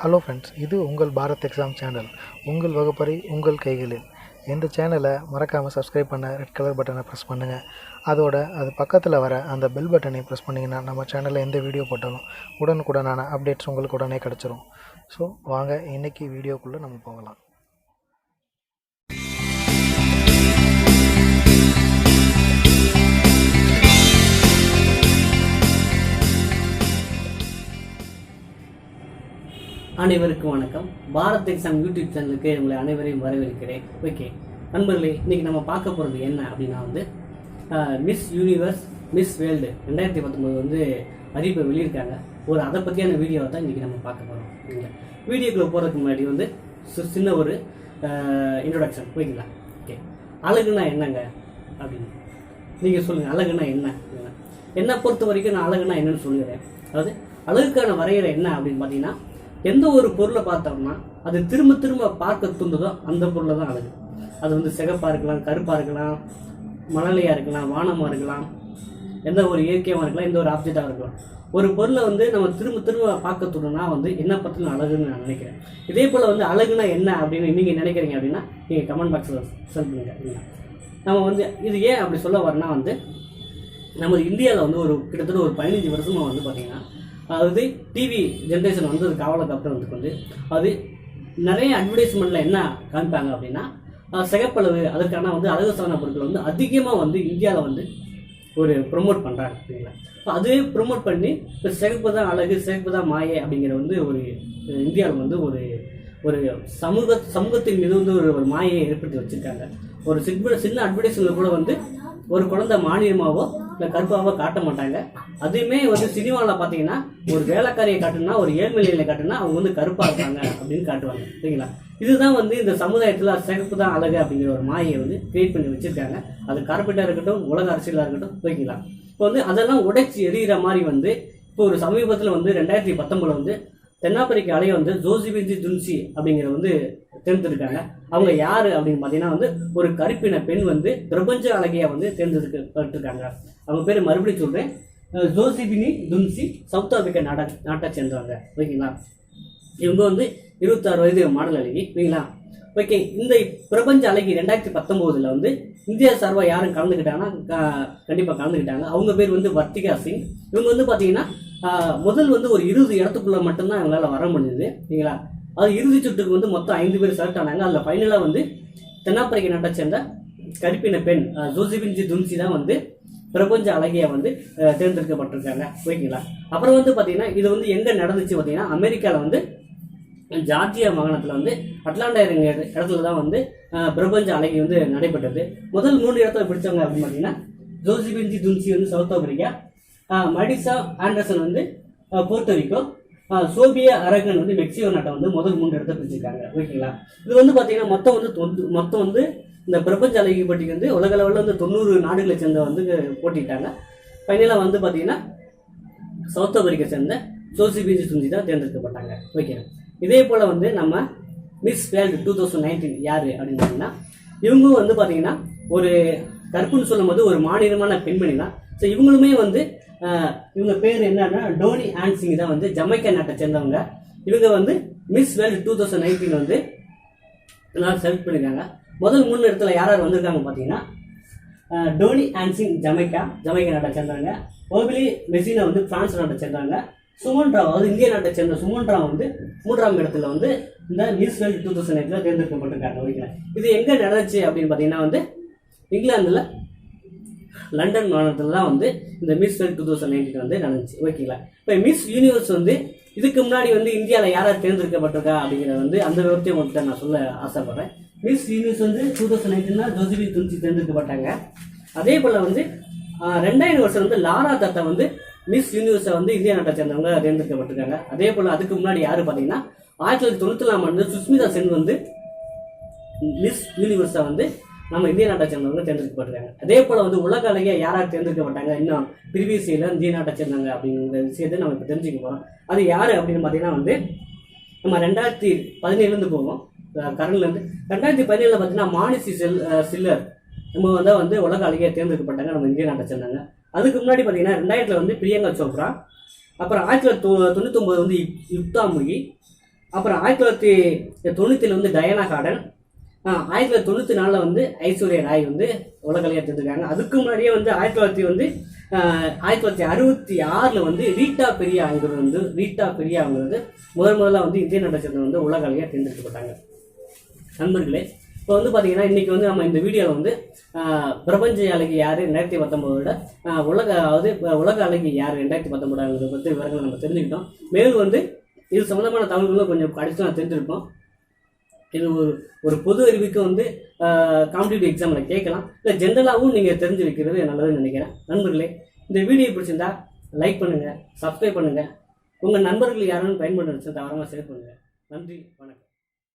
Hello friends, இது உங்கள் Bharat exam channel. உங்கள் வகுப்பறை உங்கள் கைகளில். இந்த சேனலை மறக்காமல் சப்ஸ்கிரைப் பண்ண ரெட் கலர் பட்டனை ப்ரெஸ் பண்ணுங்கள். அது பக்கத்தில் வர அந்த பெல் பட்டனை ப்ரெஸ் பண்ணிங்கன்னா நம்ம சேனலில் எந்த வீடியோ போட்டாலும் உடனுக்குடனான அப்டேட்ஸ் உங்களுக்கு உடனே கிடச்சிரும். ஸோ வாங்க இன்றைக்கி வீடியோக்குள்ளே நம்ம போகலாம். அனைவருக்கும் வணக்கம். பாரத் எக்ஸாம் யூடியூப் சேனலுக்கு உங்களை அனைவரையும் வரவேற்கிறேன். ஓகே நண்பர்களே, இன்றைக்கி நம்ம பார்க்க போகிறது என்ன அப்படின்னா மிஸ் யூனிவர்ஸ் மிஸ் வேர்ல்டு 2019 அறிவிப்பை வெளியிருக்காங்க. அதை பற்றியான வீடியோவை தான் இன்றைக்கி நம்ம பார்க்க போகிறோம். வீடியோக்குள்ளே போகிறதுக்கு முன்னாடி சின்ன ஒரு இன்ட்ரோடக்ஷன் ஓகேங்களா. ஓகே, அழகுனா என்னங்க அப்படின்னு நீங்கள் சொல்லுங்கள். அழகுனா என்னை பொறுத்த வரைக்கும் நான் அழகுனா என்னன்னு சொல்லுகிறேன். அதாவது அழகுக்கான வரையறை என்ன அப்படின்னு பார்த்தீங்கன்னா, எந்த ஒரு பொருளை பார்த்தோம்னா அது திரும்ப திரும்ப பார்க்க தூண்டுதோ அந்த பொருளை தான் அழகு. அது சிகப்பாக இருக்கலாம், கருப்பாக இருக்கலாம், மணலையாக இருக்கலாம், வானமாக இருக்கலாம், எந்த ஒரு இயற்கையாக இருக்கலாம், எந்த ஒரு ஆப்ஜெக்டாக இருக்கலாம். ஒரு பொருளை நம்ம திரும்ப திரும்ப பார்க்க தூண்டுனா என்ன பற்றின அழகுன்னு நான் நினைக்கிறேன். இதே போல் அழகுனா என்ன அப்படின்னு நீங்கள் நினைக்கிறீங்க அப்படின்னா நீங்கள் கமெண்ட் பாக்ஸில் செல் பண்ணுங்க. நம்ம இது ஏன் அப்படி சொல்ல வரனா நம்ம இந்தியாவில் ஒரு கிட்டத்தட்ட ஒரு 15 வருஷமாக பார்த்தீங்கன்னா, அதாவது டிவி ஜென்ரேஷன் அதுக்கு அவ்வளோக்கு அப்புறம் அது நிறைய அட்வர்டைஸ்மெண்ட்டில் என்ன காமிப்பாங்க அப்படின்னா, சிகப்பளவு அதற்கான அழகு சாதன பொருட்கள் அதிகமாக இந்தியாவில் ஒரு ப்ரொமோட் பண்ணுறாங்க அப்படிங்களா. அதுவே ப்ரொமோட் பண்ணி இப்போ சிகப்பு தான் அழகு, சிகப்பு தான் மாயை அப்படிங்கிற ஒரு இந்தியாவில் ஒரு சமூகத்தின் மீது ஒரு மாயை ஏற்படுத்தி வச்சுருக்காங்க. ஒரு சின்ன அட்வர்டைஸ்மெண்ட் கூட ஒரு குழந்தை மாநிலமாவோ இல்லை கருப்பாவோ காட்ட மாட்டாங்க. அதுவுமே சினிமாவில் பார்த்தீங்கன்னா ஒரு வேலைக்காரியை காட்டுனா, ஒரு ஏழ்மையில காட்டுனா அவங்க கருப்பாக இருக்காங்க அப்படின்னு காட்டுவாங்க சரிங்களா. இதுதான் இந்த சமுதாயத்தில் சிகப்பு தான் அழகு அப்படிங்கிற ஒரு மாயை கிரியேட் பண்ணி வச்சுருக்காங்க. அது கார்பரேட்டாக இருக்கட்டும், உலக அரசியலாக இருக்கட்டும் ஓகேங்களா. இப்போ அதெல்லாம் உடைச்சி எரிகிற மாதிரி இப்போ ஒரு சமீபத்தில் 2019 தென்னாப்பிரிக்க அலையை ஜோசிபின்சி துன்சி அப்படிங்கிற தேர்ந்தெடுக்காங்க. அவங்க யாரு அப்படின்னு பார்த்தீங்கன்னா ஒரு கருப்பின பெண் பிரபஞ்ச அழகியா தேர்ந்தெடுக்கப்பட்டிருக்காங்க. அவங்க பேர் மறுபடியும் சொல்றேன், ஜோசிபினி துன்சி, சவுத் ஆப்பிரிக்கா நாட்டை சேர்ந்தவங்க ஓகேங்களா. இவங்க 26 வயது மாடல் அழகி ஓகேங்களா. ஓகே, இந்த பிரபஞ்ச அழகி 2019 இந்தியா சார்பாக யாரும் கலந்துக்கிட்டாங்கன்னா கண்டிப்பாக கலந்துக்கிட்டாங்க. அவங்க பேர் வர்த்திகா சிங். இவங்க பார்த்தீங்கன்னா முதல் ஒரு 20 இடத்துக்குள்ள மட்டும்தான் இவங்களால வர முடியுது சரிங்களா. அது இறுதி சுற்றுக்கு மொத்தம் 5 பேர் செலக்ட் ஆனாங்க. அதில் ஃபைனலாக தென்னாப்பிரிக்க நாட்டை சேர்ந்த கருப்பின பெண் ஜோசிபின்சி துன்சி தான் பிரபஞ்ச அழகியா தேர்ந்தெடுக்கப்பட்டிருக்காங்க ஓகேங்களா. அப்புறம் பார்த்தீங்கன்னா இது எங்கே நடந்துச்சு பார்த்தீங்கன்னா, அமெரிக்காவில் ஜார்ஜியா மாகாணத்தில் அட்லாண்டா இடத்துல தான் பிரபஞ்ச அழகி நடைபெற்றது. முதல் 3 இடத்துல பிடிச்சவங்க அப்படின்னு பார்த்தீங்கன்னா, Zozibini Tunzi South Africa, Madison Anderson Puerto, Sofia Aragon Mexico நாட்டை முதல் 3 இடத்த பிடிச்சிருக்காங்க ஓகேங்களா. இது பார்த்தீங்கன்னா மொத்தம் இந்த பிரபஞ்ச அழகி போட்டிக்கு உலக அளவில் 90 நாடுகளை சேர்ந்த போட்டிட்டாங்க. ஃபைனலாக பார்த்தீங்கன்னா சவுத் ஆப்பிரிக்கா சேர்ந்த ஜோசிபின்சி துன்சி தான் தேர்ந்தெடுக்கப்பட்டாங்க ஓகே. இதே போல் நம்ம மிஸ் வேர்ல்டு 2019 யார் அப்படின்னு பார்த்தீங்கன்னா, இவங்க பார்த்தீங்கன்னா ஒரு கருப்புன்னு சொல்லும் போது ஒரு மாநிலமான பெண்மணி தான். ஸோ இவங்களுமே இவங்க பேர் என்னன்னா டோனி ஆன்சிங் தான் ஜமைக்கா நாட்டை சேர்ந்தவங்க. இவங்க மிஸ் வேர்ல்டு 2019 எல்லாரும் செலக்ட் பண்ணியிருக்காங்க. முதல் 3 இடத்துல யார் வந்திருக்காங்க பார்த்தீங்கன்னா, டோனி ஆன்சிங் ஜமைக்கா நாட்டை சேர்ந்தவங்க, ஓபிலி மெசினா பிரான்ஸ் நாட்டை சேர்ந்தவங்க, சுமன் ராவ் இந்திய நாட்டை சேர்ந்த சுமன் ராவ் 3ஆம் இடத்துல இந்த மிஸ் வேர்ல்டு 2019 தேர்ந்தெடுக்கப்பட்டிருக்காங்க ஓகேங்களா. இது எங்கே நடந்துச்சு அப்படின்னு பார்த்தீங்கன்னா இங்கிலாந்தில் லண்டன் மாநிலத்தில் தான் இந்த மிஸ் வேர்ல்டு 2019 நடந்துச்சு ஓகேங்களா. இப்போ மிஸ் யூனிவர்ஸ் இதுக்கு முன்னாடி இந்தியாவில் யாராவது தேர்ந்தெடுக்கப்பட்டிருக்கா அப்படிங்கிறத அந்த விவரத்தையும் உங்கள்கிட்ட நான் சொல்ல ஆசைப்படுறேன். Miss universe 2019 ஜோசிபி துன்சி தேர்ந்தெடுக்கப்பட்டாங்க. அதே போல் 2000 வருஷம் லாரா தத்தா மிஸ் யூனிவர்ஸை இந்திய நாட்டை சேர்ந்தவங்க தேர்ந்தெடுக்கப்பட்டிருக்காங்க. அதே போல் அதுக்கு முன்னாடி யாரு பார்த்தீங்கன்னா 1994 சுஸ்மிதா சென் மிஸ் யூனிவர்ஸை நம்ம இந்திய நாட்டை சேர்ந்தவங்க தேர்ந்தெடுக்கப்பட்டிருக்காங்க. அதே போல் உலக அழகியா யாராவது தேர்ந்தெடுக்கப்பட்டாங்க இன்னும் ப்ரீவியஸ் இயர்ல இந்திய நாட்டை சேர்ந்தாங்க அப்படிங்கிற விஷயத்தை நம்ம இப்போ தெரிஞ்சுக்க போகிறோம். அது யார் அப்படின்னு பார்த்தீங்கன்னா நம்ம 2017 போவோம். கரண்ட்லேருந்து 2017 பார்த்தீங்கன்னா மானிசி சில்லர் நம்ம உலக அழகியா தேர்ந்தெடுக்கப்பட்டாங்க, நம்ம இந்திய நாட்டை சேர்ந்தாங்க. அதுக்கு முன்னாடி பார்த்தீங்கன்னா 2000 பிரியங்கா சோப்ரா, அப்புறம் 1999 யுக்தா முகி, அப்புறம் 1997 வந்து டயானா கார்டன், 1994 வந்து ஐஸ்வர்யா ராய் வந்து உலகலையாக தெரிஞ்சிருக்காங்க. அதுக்கு முன்னாடியே வந்து 1966 வந்து ரீட்டா பெரியாங்கிறது வந்து முதல்ல வந்து இந்திய நடச்சது வந்து உலகலையாக தேர்ந்தெடுக்கப்பட்டாங்க. நண்பர்களே, இப்போ வந்து பார்த்தீங்கன்னா இன்றைக்கி வந்து நம்ம இந்த வீடியோவில் வந்து பிரபஞ்ச அழகி யார் 2019 உலக அழகி யார் 2019 பற்றி விவரங்களை நம்ம தெரிஞ்சுக்கிட்டோம். மேலும் வந்து இது சம்மந்தமான தகவல்களும் கொஞ்சம் கடைசி நான் தெரிஞ்சிருப்போம். இது ஒரு பொது அறிவுக்கு வந்து காம்படிட்டிவ் எக்ஸாமில் கேட்கலாம், இல்லை ஜென்ரலாகவும் நீங்கள் தெரிஞ்சு வைக்கிறது நல்லதுன்னு நினைக்கிறேன். நண்பர்களே, இந்த வீடியோ பிடிச்சிருந்தா லைக் பண்ணுங்கள், சப்ஸ்கிரைப் பண்ணுங்கள், உங்கள் நண்பர்கள் யாரும் பயன்படுத்த தவறாமல் ஷேர் பண்ணுங்கள். நன்றி, வணக்கம்.